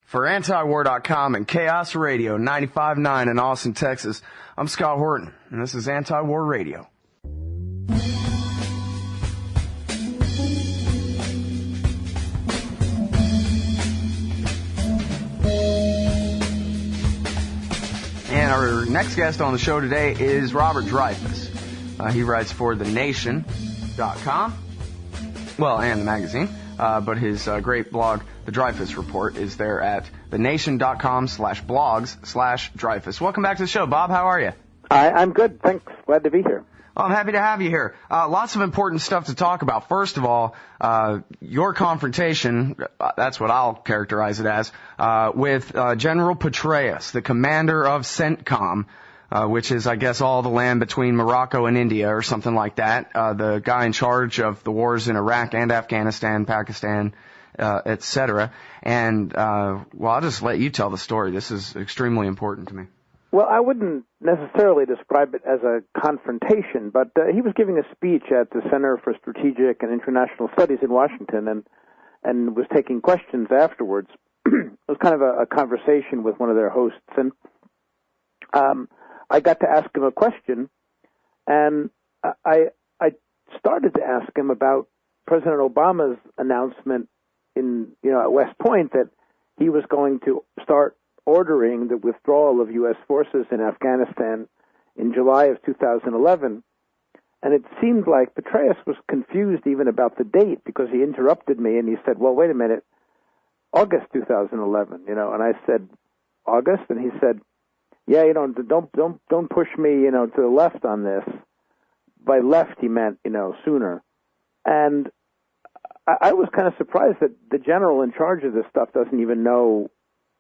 For antiwar.com and Chaos Radio 95.9 in Austin, Texas, I'm Scott Horton, and this is Anti-War Radio. And our next guest on the show today is Robert Dreyfuss. He writes for thenation.com, well, and the magazine. But his great blog, the Dreyfuss Report, is there at thenation.com/blogs/Dreyfuss. Welcome back to the show, Bob. How are you? I'm good. Thanks. Glad to be here. Well, I'm happy to have you here. Lots of important stuff to talk about. First of all, your confrontation, that's what I'll characterize it as, with General Petraeus, the commander of CENTCOM, which is, I guess, all the land between Morocco and India or something like that. The guy in charge of the wars in Iraq and Afghanistan, Pakistan, etc. And, well, I'll just let you tell the story. This is extremely important to me. Well, I wouldn't necessarily describe it as a confrontation, but he was giving a speech at the Center for Strategic and International Studies in Washington and was taking questions afterwards. It was kind of a conversation with one of their hosts, and I got to ask him a question, and I started to ask him about President Obama's announcement at West Point that he was going to start ordering the withdrawal of U.S. forces in Afghanistan in July of 2011. And it seemed like Petraeus was confused even about the date because he interrupted me and he said, well, wait a minute, August 2011, and I said, August? And he said, yeah, don't push me, to the left on this. By left, he meant, sooner. And I was kind of surprised that the general in charge of this stuff doesn't even know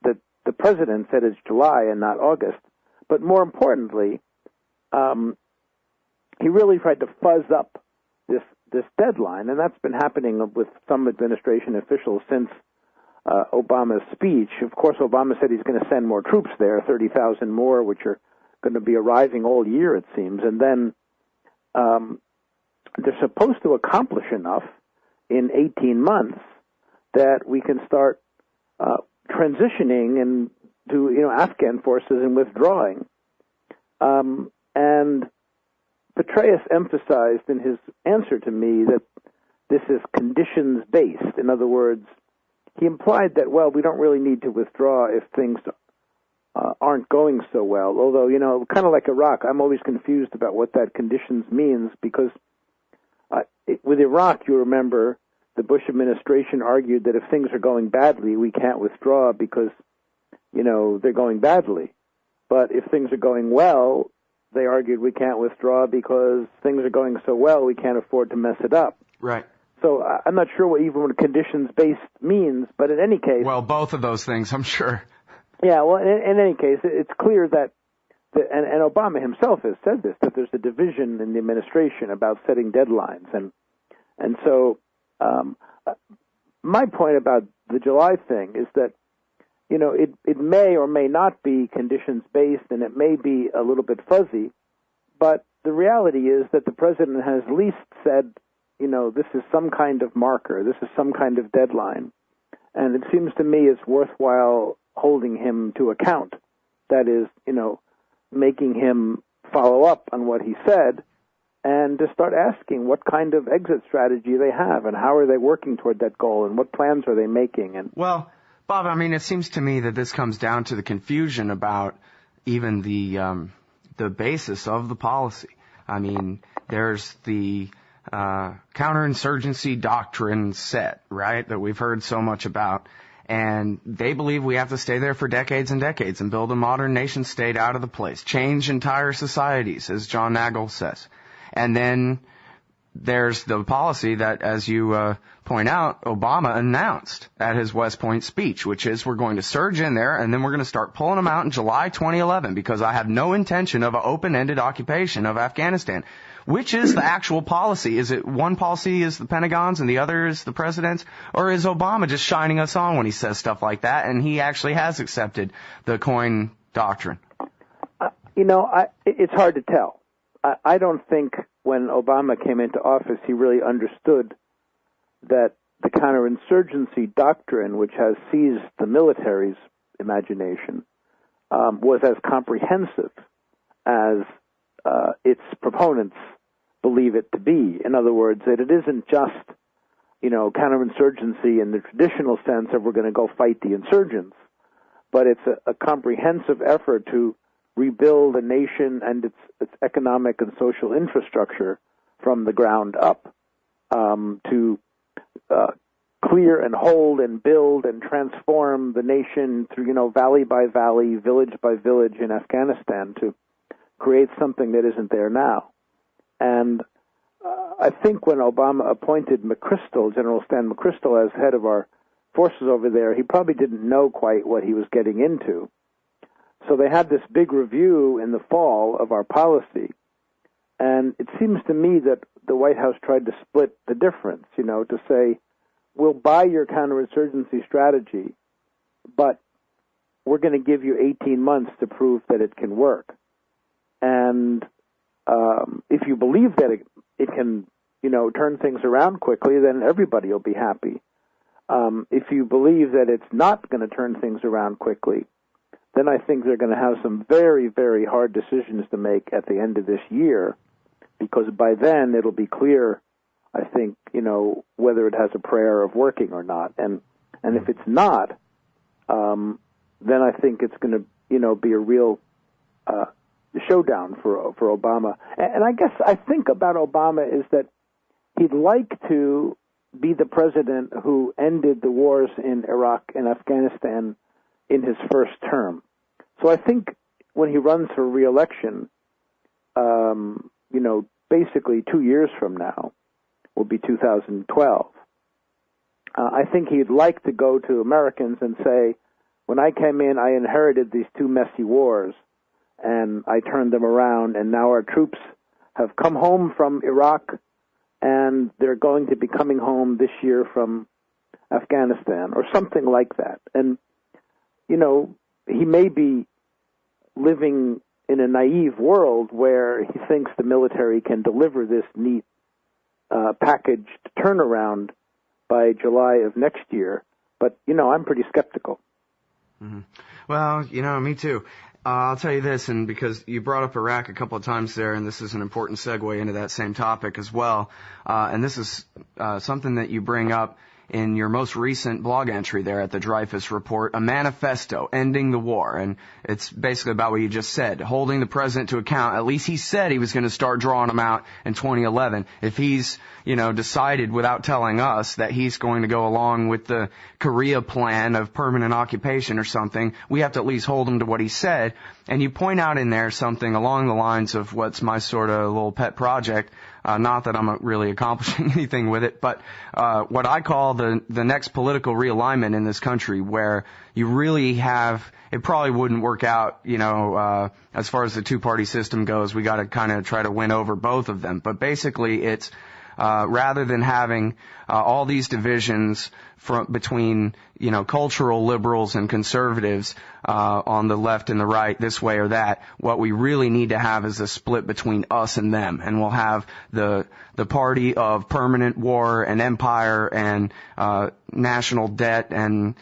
that the president said it's July and not August. But more importantly, he really tried to fuzz up this deadline, and that's been happening with some administration officials since Obama's speech. Of course, Obama said he's going to send more troops there, 30,000 more, which are going to be arriving all year, it seems. And then they're supposed to accomplish enough in 18 months that we can start transitioning and to Afghan forces and withdrawing. And Petraeus emphasized in his answer to me that this is conditions-based. In other words, he implied that, well, we don't really need to withdraw if things aren't going so well. Although, kind of like Iraq, I'm always confused about what that conditions means because with Iraq, you remember, the Bush administration argued that if things are going badly, we can't withdraw because, they're going badly. But if things are going well, they argued we can't withdraw because things are going so well, we can't afford to mess it up. Right. So I'm not sure what conditions-based means, but in any case... Well, both of those things, I'm sure. Yeah, well, in any case, it's clear that, and Obama himself has said this, that there's a division in the administration about setting deadlines. And so my point about the July thing is that, it may or may not be conditions-based, and it may be a little bit fuzzy, but the reality is that the president has at least said, this is some kind of marker, this is some kind of deadline. And it seems to me it's worthwhile holding him to account. That is, making him follow up on what he said and to start asking what kind of exit strategy they have and how are they working toward that goal and what plans are they making. And well, Bob, it seems to me that this comes down to the confusion about even the basis of the policy. There's the counterinsurgency doctrine set, right, that we've heard so much about. And they believe we have to stay there for decades and decades and build a modern nation state out of the place, change entire societies, as John Nagel says. And then there's the policy that, as you point out, Obama announced at his West Point speech, which is we're going to surge in there and then we're going to start pulling them out in July 2011 because I have no intention of an open-ended occupation of Afghanistan. Which is the actual policy? Is it one policy is the Pentagon's and the other is the president's? Or is Obama just shining us on when he says stuff like that and he actually has accepted the coin doctrine? It's hard to tell. I don't think when Obama came into office he really understood that the counterinsurgency doctrine, which has seized the military's imagination, was as comprehensive as its proponents believe it to be. In other words, that it isn't just, counterinsurgency in the traditional sense of we're going to go fight the insurgents, but it's a comprehensive effort to rebuild a nation and its economic and social infrastructure from the ground up, to clear and hold and build and transform the nation through, valley by valley, village by village in Afghanistan to create something that isn't there now. And I think when Obama appointed McChrystal, General Stan McChrystal, as head of our forces over there, he probably didn't know quite what he was getting into. So they had this big review in the fall of our policy, and it seems to me that the White House tried to split the difference, to say, we'll buy your counterinsurgency strategy, but we're going to give you 18 months to prove that it can work. And if you believe that it can, turn things around quickly, then everybody will be happy. If you believe that it's not going to turn things around quickly, then I think they're going to have some very, very hard decisions to make at the end of this year, because by then it'll be clear, I think, whether it has a prayer of working or not. And if it's not, then I think it's going to, be a real showdown for Obama. And I guess I think about Obama is that he'd like to be the president who ended the wars in Iraq and Afghanistan in his first term. So I think when he runs for re-election, basically 2 years from now will be 2012. I think he'd like to go to Americans and say, when I came in, I inherited these two messy wars, and I turned them around, and now our troops have come home from Iraq, and they're going to be coming home this year from Afghanistan, or something like that. And, he may be living in a naive world where he thinks the military can deliver this neat packaged turnaround by July of next year. But, I'm pretty skeptical. Mm-hmm. Well, me too. I'll tell you this, and because you brought up Iraq a couple of times there, and this is an important segue into that same topic as well, and this is something that you bring up in your most recent blog entry there at the Dreyfuss Report, a manifesto, ending the war. And it's basically about what you just said, holding the president to account. At least he said he was going to start drawing them out in 2011. If he's, decided without telling us that he's going to go along with the Korea plan of permanent occupation or something, we have to at least hold him to what he said. And you point out in there something along the lines of what's my sort of little pet project. Not that I'm really accomplishing anything with it, but what I call the next political realignment in this country, where you really have, it probably wouldn't work out, as far as the two-party system goes. We got to kind of try to win over both of them. But basically, it's rather than having all these divisions between, cultural liberals and conservatives on the left and the right, this way or that, what we really need to have is a split between us and them. And we'll have the party of permanent war and empire and national debt and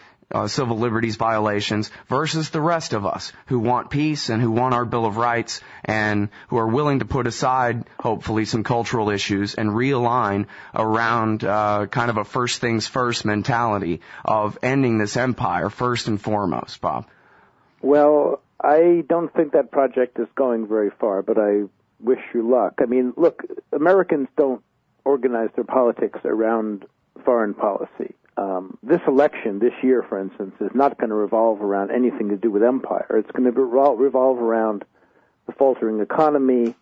civil liberties violations versus the rest of us who want peace and who want our Bill of Rights and who are willing to put aside, hopefully, some cultural issues and realign around kind of a first things first mentality of ending this empire first and foremost, Bob. Well, I don't think that project is going very far, but I wish you luck. I mean, look, Americans don't organize their politics around foreign policy. This election, this year, for instance, is not going to revolve around anything to do with empire. It's going to revolve around the faltering economy,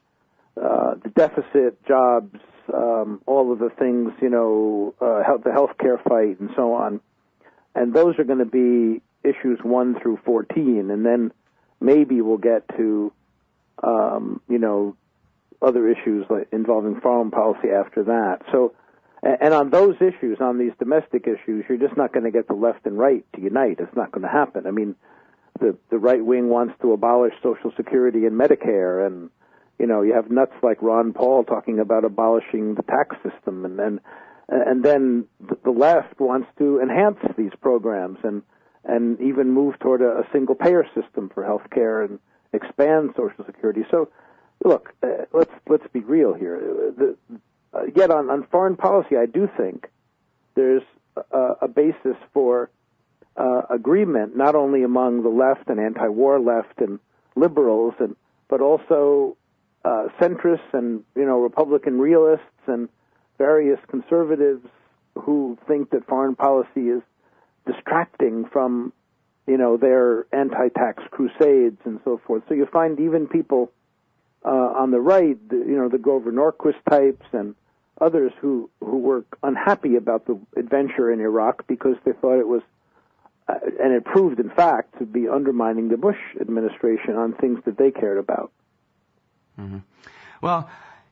the deficit, jobs, all of the things, the healthcare fight, and so on. And those are going to be issues 1 through 14, and then maybe we'll get to, other issues like involving foreign policy after that. So. And on those issues, on these domestic issues, you're just not going to get the left and right to unite. It's not going to happen. I mean, the right wing wants to abolish Social Security and Medicare, and you have nuts like Ron Paul talking about abolishing the tax system, and And then the left wants to enhance these programs and even move toward a single-payer system for health care and expand Social Security. So, look, let's be real here. Yet on foreign policy, I do think there's a basis for agreement, not only among the left and anti-war left and liberals, but also centrists and Republican realists and various conservatives who think that foreign policy is distracting from their anti-tax crusades and so forth. So you find even people on the right, the Grover Norquist types and others who were unhappy about the adventure in Iraq because they thought it was, and it proved in fact to be undermining the Bush administration on things that they cared about. Mm-hmm. Well,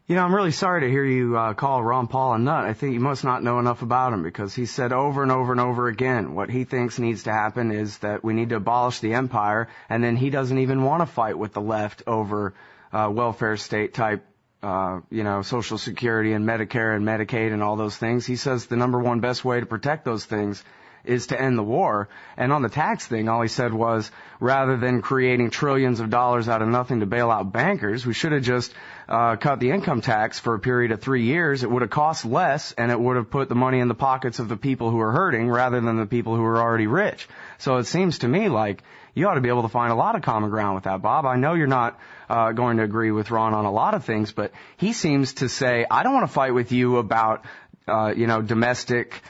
I'm really sorry to hear you call Ron Paul a nut. I think you must not know enough about him, because he said over and over and over again what he thinks needs to happen is that we need to abolish the empire, and then he doesn't even want to fight with the left over welfare state type, Social Security and Medicare and Medicaid and all those things. He says the number one best way to protect those things is to end the war. And on the tax thing, all he said was, rather than creating trillions of dollars out of nothing to bail out bankers, we should have just cut the income tax for a period of 3 years. It would have cost less, and it would have put the money in the pockets of the people who are hurting rather than the people who are already rich. So it seems to me like you ought to be able to find a lot of common ground with that, Bob. I know you're not going to agree with Ron on a lot of things, but he seems to say, I don't want to fight with you about domestic,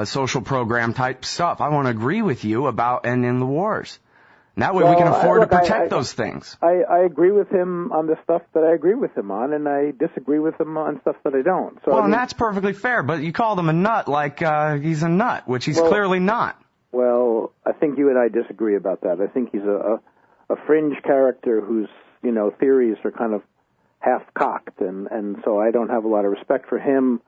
social program type stuff. I want to agree with you about ending the wars. And that way we can afford to protect those things. I agree with him on the stuff that I agree with him on, and I disagree with him on stuff that I don't. So, and that's perfectly fair, but you called him a nut like he's a nut, which he's clearly not. Well, I think you and I disagree about that. I think he's a fringe character whose, theories are kind of half-cocked, and so I don't have a lot of respect for him.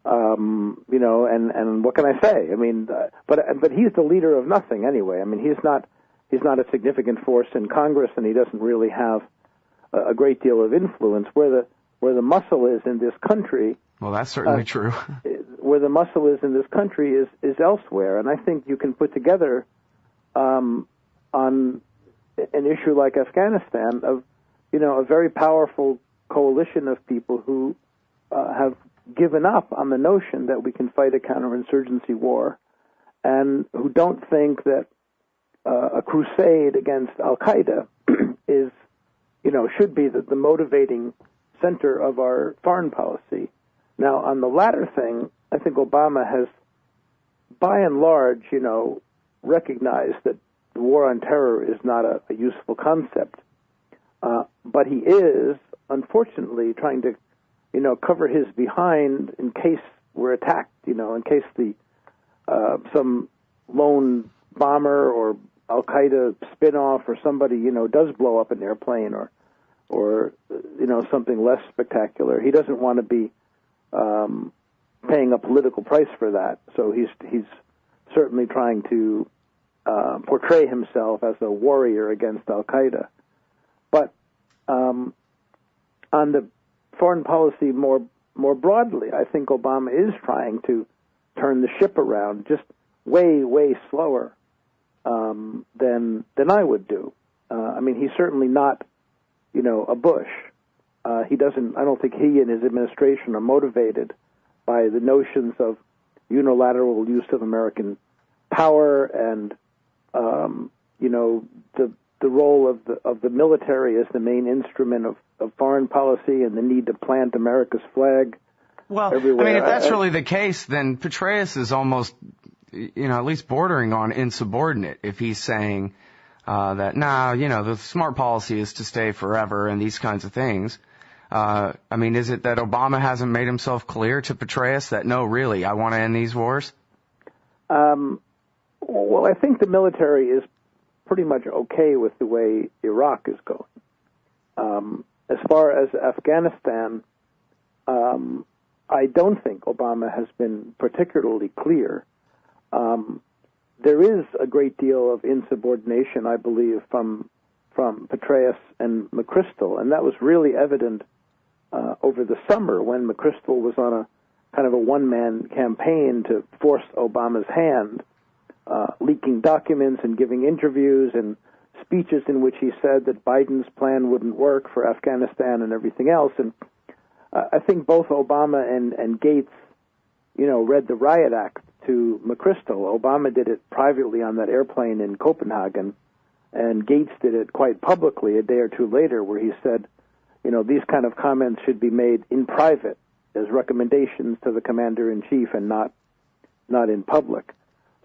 And what can I say? I mean, but he's the leader of nothing anyway. I mean, he's not a significant force in Congress, and he doesn't really have a great deal of influence. Where the muscle is in this country. Well, that's certainly true. Where the muscle is in this country is elsewhere, and I think you can put together on an issue like Afghanistan a very powerful coalition of people who have given up on the notion that we can fight a counterinsurgency war, and who don't think that a crusade against Al-Qaeda is, should be the motivating center of our foreign policy. Now, on the latter thing, I think Obama has, by and large, recognized that the war on terror is not a useful concept. But he is, unfortunately, trying to cover his behind in case we're attacked, in case some lone bomber or Al-Qaeda spin-off or somebody, does blow up an airplane or something less spectacular. He doesn't want to be paying a political price for that. So he's certainly trying to portray himself as a warrior against Al-Qaeda. But on the foreign policy more broadly, I think Obama is trying to turn the ship around, just way, way slower than I would do. I mean, he's certainly not, a Bush. I don't think he and his administration are motivated by the notions of unilateral use of American power and, the role of the military as the main instrument of foreign policy and the need to plant America's flag everywhere. I mean, if that's really the case, then Petraeus is almost, at least bordering on insubordinate if he's saying that, the smart policy is to stay forever and these kinds of things. I mean, is it that Obama hasn't made himself clear to Petraeus that, no, really, I want to end these wars? Well, I think the military is pretty much okay with the way Iraq is going. As far as Afghanistan, I don't think Obama has been particularly clear. There is a great deal of insubordination, I believe, from Petraeus and McChrystal, and that was really evident over the summer when McChrystal was on a kind of a one-man campaign to force Obama's hand, leaking documents and giving interviews and speeches in which he said that Biden's plan wouldn't work for Afghanistan and everything else. And I think both Obama and Gates, read the riot act to McChrystal. Obama did it privately on that airplane in Copenhagen, and Gates did it quite publicly a day or two later, where he said, these kind of comments should be made in private as recommendations to the commander-in-chief and not in public.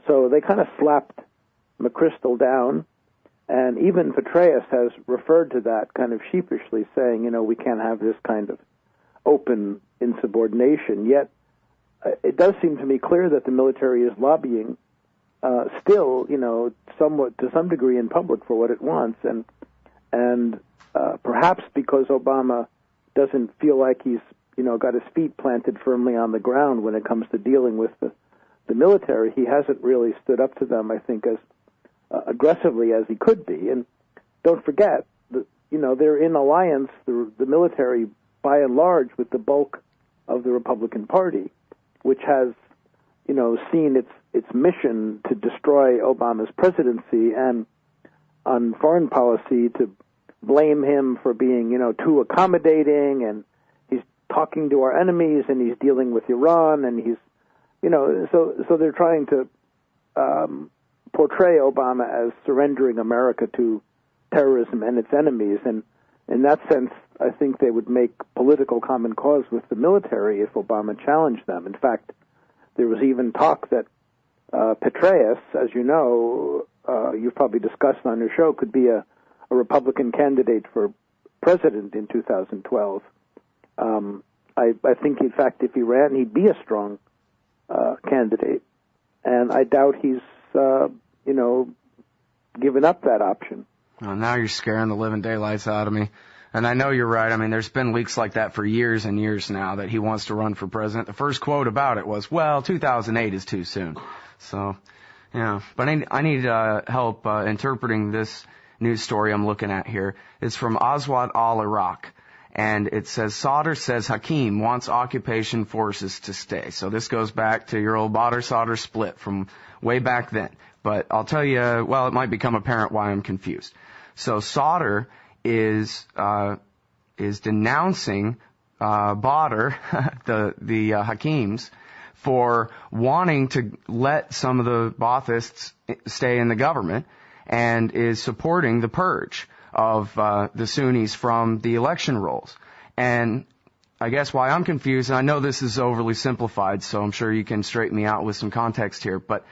So they kind of slapped McChrystal down, and even Petraeus has referred to that kind of sheepishly, saying, we can't have this kind of open insubordination. Yet it does seem to me clear that the military is lobbying still, somewhat to some degree in public for what it wants, and perhaps because Obama doesn't feel like he's got his feet planted firmly on the ground when it comes to dealing with the military, he hasn't really stood up to them, I think, as aggressively as he could be. And don't forget, they're in alliance, the military, by and large, with the bulk of the Republican Party, which has, seen its mission to destroy Obama's presidency, and on foreign policy to blame him for being, too accommodating, and he's talking to our enemies, and he's dealing with Iran, and he's, so they're trying to portray Obama as surrendering America to terrorism and its enemies, and in that sense, I think they would make political common cause with the military if Obama challenged them. In fact, there was even talk that Petraeus, as you know, you've probably discussed on your show, could be a Republican candidate for president in 2012. I think, in fact, if he ran, he'd be a strong candidate, and I doubt he's, given up that option. Well, now you're scaring the living daylights out of me. And I know you're right. I mean, there's been leaks like that for years and years now that he wants to run for president. The first quote about it was, 2008 is too soon. So, yeah. But I need help interpreting this news story I'm looking at here. It's from Aswad al-Iraq. And it says, Sadr says Hakim wants occupation forces to stay. So this goes back to your old Badr-Sadr split from way back then. But I'll tell you, it might become apparent why I'm confused. So Sadr is denouncing Badr, the Hakims, for wanting to let some of the Baathists stay in the government, and is supporting the purge of the Sunnis from the election rolls. And I guess why I'm confused, and I know this is overly simplified, so I'm sure you can straighten me out with some context here, but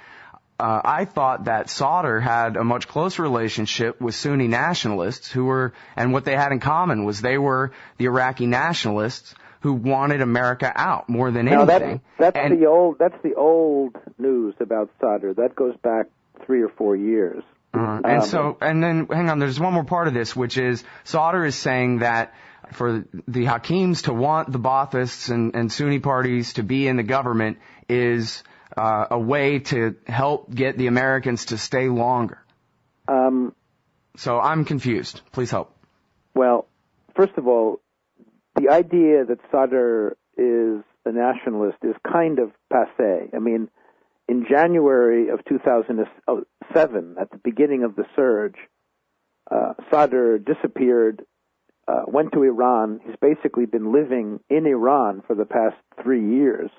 I thought that Sadr had a much closer relationship with Sunni nationalists and what they had in common was they were the Iraqi nationalists who wanted America out more than anything. That's the old news about Sadr. That goes back 3 or 4 years. And then hang on, there's one more part of this, which is Sadr is saying that for the Hakims to want the Baathists and Sunni parties to be in the government is a way to help get the Americans to stay longer. So I'm confused. Please help. Well, first of all, the idea that Sadr is a nationalist is kind of passé. I mean, in January of 2007, at the beginning of the surge, Sadr disappeared, went to Iran. He's basically been living in Iran for the past 3 years.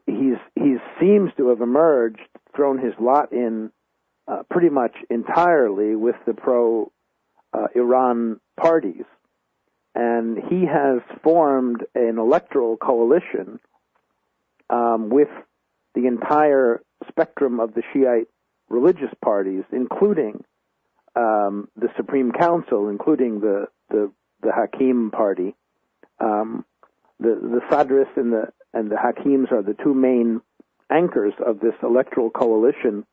He seems to have emerged, thrown his lot in pretty much entirely with the pro-Iran parties. And he has formed an electoral coalition with the entire spectrum of the Shiite religious parties, including the Supreme Council, including the Hakim party. The Sadrists and the Hakims are the two main anchors of this electoral coalition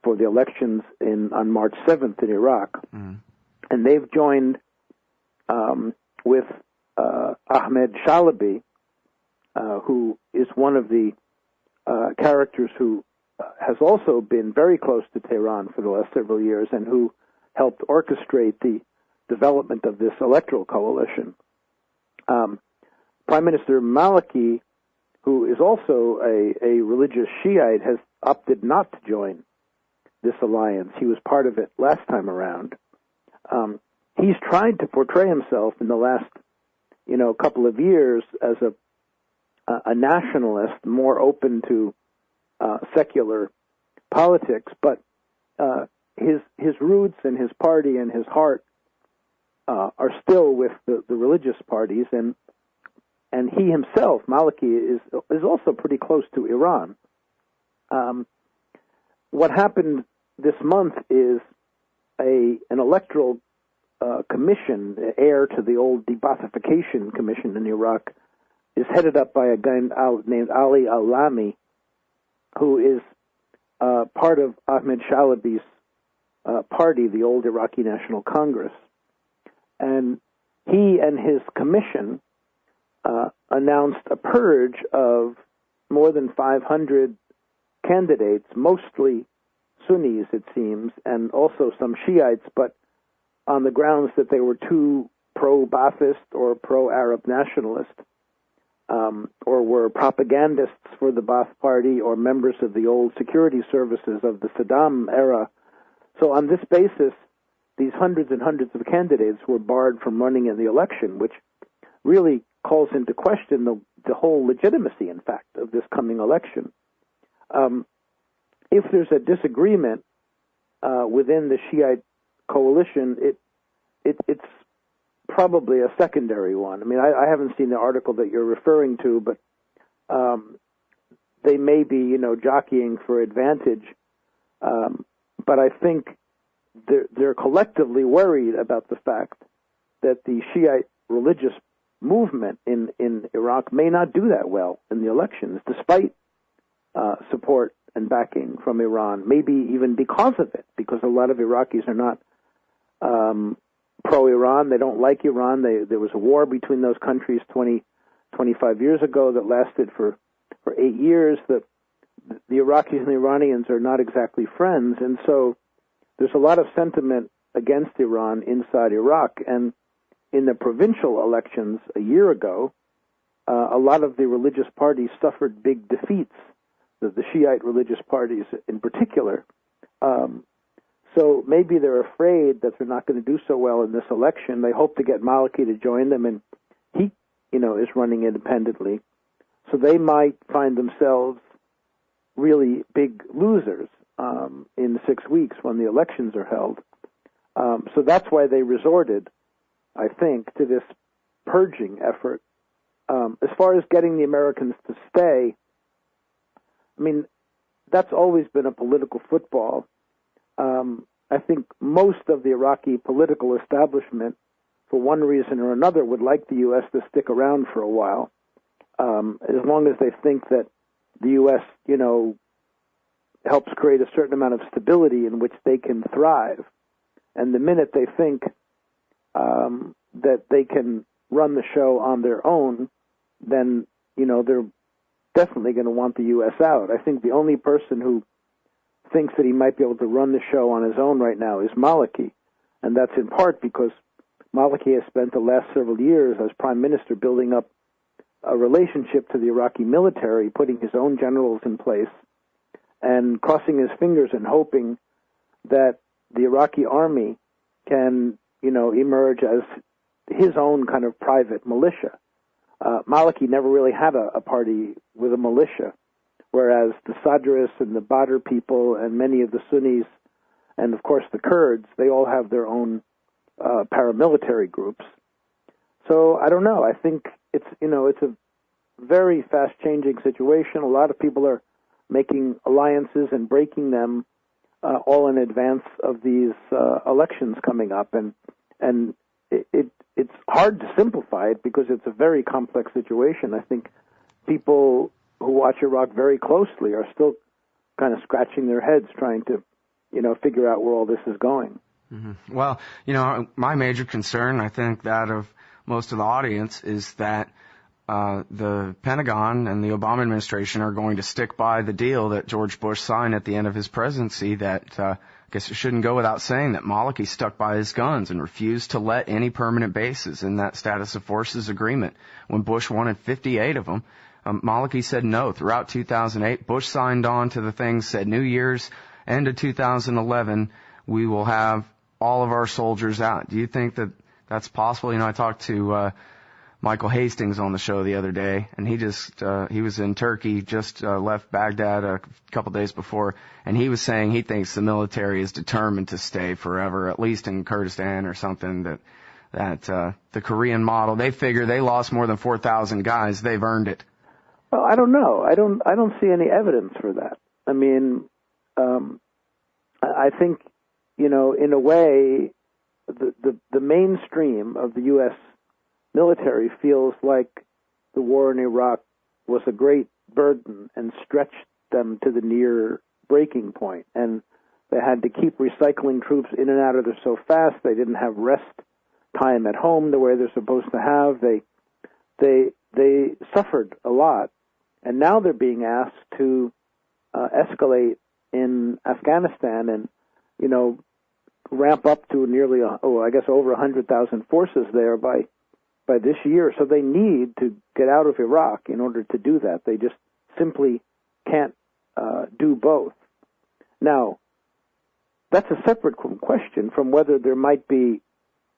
for the elections on March 7th in Iraq. Mm. And they've joined with Ahmed Shalabi, who is one of the characters who has also been very close to Tehran for the last several years and who helped orchestrate the development of this electoral coalition. Prime Minister Maliki, who is also a religious Shiite, has opted not to join this alliance. He was part of it last time around. He's tried to portray himself in the last, couple of years as a nationalist, more open to secular politics, but his roots and his party and his heart are still with the religious parties, and he himself, Maliki, is also pretty close to Iran. What happened this month is an electoral commission, heir to the old de-Baathification commission in Iraq, is headed up by a guy named Ali al-Lami, who is part of Ahmed Shalabi's party, the old Iraqi National Congress. And he and his commission announced a purge of more than 500 candidates, mostly Sunnis, it seems, and also some Shiites, but on the grounds that they were too pro-Ba'athist or pro-Arab nationalist, or were propagandists for the Ba'ath Party or members of the old security services of the Saddam era. So on this basis, these hundreds and hundreds of candidates were barred from running in the election, which really calls into question the whole legitimacy, in fact, of this coming election. If there's a disagreement within the Shiite coalition, it's probably a secondary one. I mean, I haven't seen the article that you're referring to, but they may be, jockeying for advantage. But I think they're collectively worried about the fact that the Shiite religious movement in Iraq may not do that well in the elections, despite support and backing from Iran, maybe even because of it, because a lot of Iraqis are not pro-Iran. They don't like Iran. There was a war between those countries 25 years ago that lasted for 8 years. The Iraqis and the Iranians are not exactly friends, and so there's a lot of sentiment against Iran inside Iraq. And in the provincial elections a year ago, a lot of the religious parties suffered big defeats, the Shiite religious parties in particular. So maybe they're afraid that they're not going to do so well in this election. They hope to get Maliki to join them, and he, is running independently. So they might find themselves really big losers in 6 weeks when the elections are held. So that's why they resorted, I think, to this purging effort. As far as getting the Americans to stay, I mean, that's always been a political football. I think most of the Iraqi political establishment, for one reason or another, would like the U.S. to stick around for a while, as long as they think that the U.S., helps create a certain amount of stability in which they can thrive. And the minute they think that they can run the show on their own, then, they're definitely going to want the U.S. out. I think the only person who thinks that he might be able to run the show on his own right now is Maliki. And that's in part because Maliki has spent the last several years as prime minister building up a relationship to the Iraqi military, putting his own generals in place, and crossing his fingers and hoping that the Iraqi army can, emerge as his own kind of private militia. Maliki never really had a party with a militia, whereas the Sadris and the Badr people and many of the Sunnis and, of course, the Kurds, they all have their own paramilitary groups. So I don't know. I think it's a very fast-changing situation. A lot of people are making alliances and breaking them all in advance of these elections coming up, and it's hard to simplify it because it's a very complex situation. I think people who watch Iraq very closely are still kind of scratching their heads trying to, figure out where all this is going. Mm-hmm. Well, my major concern, I think that of most of the audience, is that the Pentagon and the Obama administration are going to stick by the deal that George Bush signed at the end of his presidency, that I guess it shouldn't go without saying that Maliki stuck by his guns and refused to let any permanent bases in that status of forces agreement. When Bush wanted 58 of them, Maliki said no. Throughout 2008, Bush signed on to the things, said New Year's, end of 2011, we will have all of our soldiers out. Do you think that that's possible? You know, I talked to Michael Hastings on the show the other day, and he was in Turkey, just left Baghdad a couple days before, and he was saying he thinks the military is determined to stay forever, at least in Kurdistan or something, that the Korean model, they figure they lost more than 4,000 guys, they've earned it. Well, I don't know. I don't see any evidence for that. I mean, I think, you know, in a way, the mainstream of the U.S. military feels like the war in Iraq was a great burden and stretched them to the near breaking point. And they had to keep recycling troops in and out of there so fast. They didn't have rest time at home the way they're supposed to have. They suffered a lot. And now they're being asked to escalate in Afghanistan and, you know, ramp up to nearly, I guess over 100,000 forces there by this year. So they need to get out of Iraq in order to do that. They just simply can't do both. Now, that's a separate question from whether there might be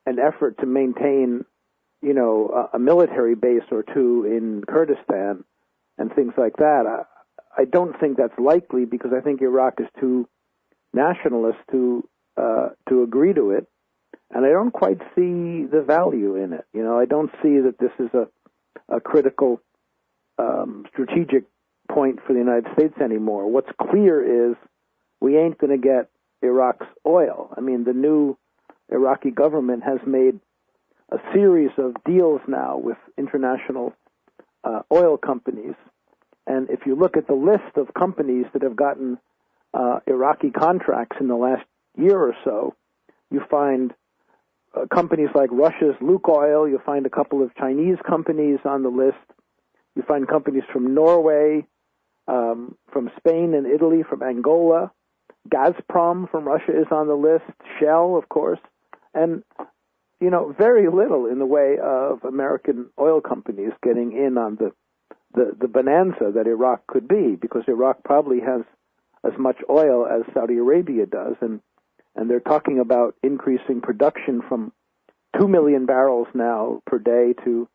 an effort to maintain, you know, a military base or two in Kurdistan and things like that. I don't think that's likely because I think Iraq is too nationalist to agree to it. And I don't quite see the value in it. You know, I don't see that this is a critical strategic point for the United States anymore. What's clear is we ain't going to get Iraq's oil. I mean, the new Iraqi government has made a series of deals now with international oil companies. And if you look at the list of companies that have gotten Iraqi contracts in the last year or so, you find companies like Russia's Lukoil, you find a couple of Chinese companies on the list, you find companies from Norway, from Spain and Italy, from Angola, Gazprom from Russia is on the list, Shell, of course, and, you know, very little in the way of American oil companies getting in on the bonanza that Iraq could be, because Iraq probably has as much oil as Saudi Arabia does, and they're talking about increasing production from 2 million barrels now per day to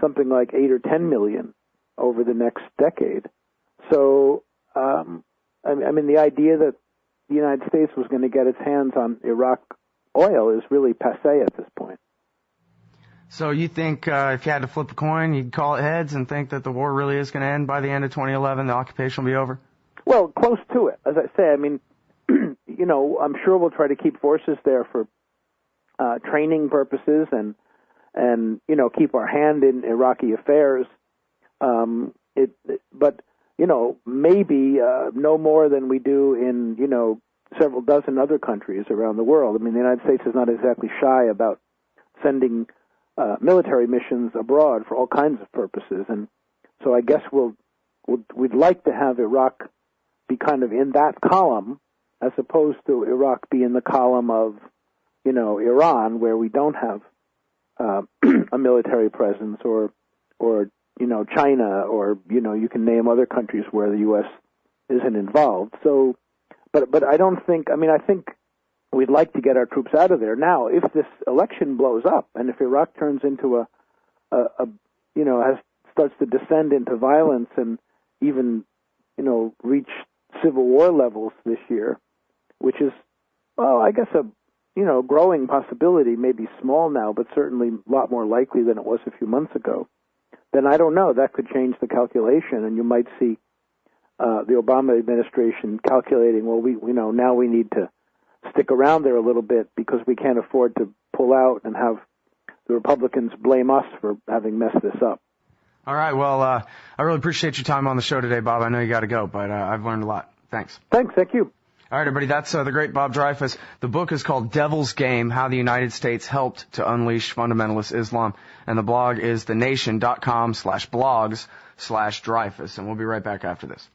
something like 8 or 10 million over the next decade. So, I mean, the idea that the United States was going to get its hands on Iraq oil is really passé at this point. So you think if you had to flip a coin, you'd call it heads and think that the war really is going to end by the end of 2011, the occupation will be over? Well, close to it. As I say, I mean, you know, I'm sure we'll try to keep forces there for training purposes and you know, keep our hand in Iraqi affairs. But you know, maybe no more than we do in, you know, several dozen other countries around the world. I mean, the United States is not exactly shy about sending military missions abroad for all kinds of purposes, and so I guess we'd like to have Iraq be kind of in that column, as opposed to Iraq be in the column of, you know, Iran, where we don't have a military presence, or you know, China, or, you know, you can name other countries where the U.S. isn't involved. So, but I don't think. I mean, I think we'd like to get our troops out of there. Now, if this election blows up, and if Iraq turns into you know, starts to descend into violence and even, you know, reach civil war levels this year, which is, well, I guess a, you know, growing possibility, maybe small now, but certainly a lot more likely than it was a few months ago, then I don't know. That could change the calculation, and you might see the Obama administration calculating, well, we know now we need to stick around there a little bit because we can't afford to pull out and have the Republicans blame us for having messed this up. All right. Well, I really appreciate your time on the show today, Bob. I know you got to go, but I've learned a lot. Thanks. Thanks. Thank you. All right, everybody. That's the great Bob Dreyfuss. The book is called Devil's Game, How the United States Helped to Unleash Fundamentalist Islam. And the blog is thenation.com/blogs/Dreyfuss. And we'll be right back after this.